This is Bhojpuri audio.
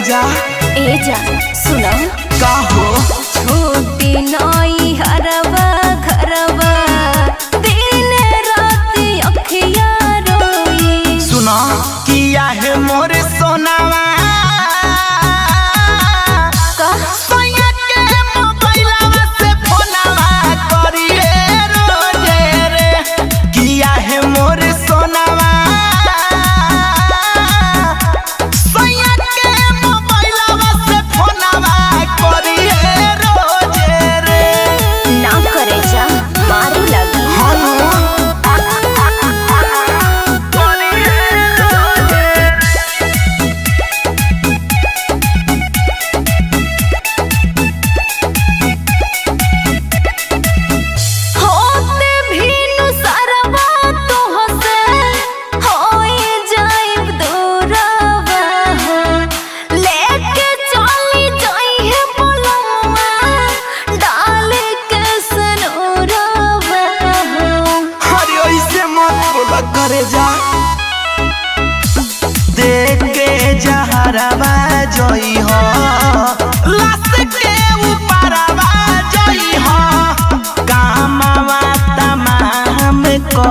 जा ए जा सुना का हो छोटी नई हरवा घरवा दिन रात अखिया रोई सुना किया है मोरे सोनावा सोया के मोबाइलवा से फोनवा करिए रोजे रे किया है मोरे सोनावा सोया के मोबाइलवा से फोनवा करिए रोजे रे ना करे जा मारे लगी करे जा देख के जहरवा जोई हो लाश के ऊपरवा जोई हो कामवा तमाम को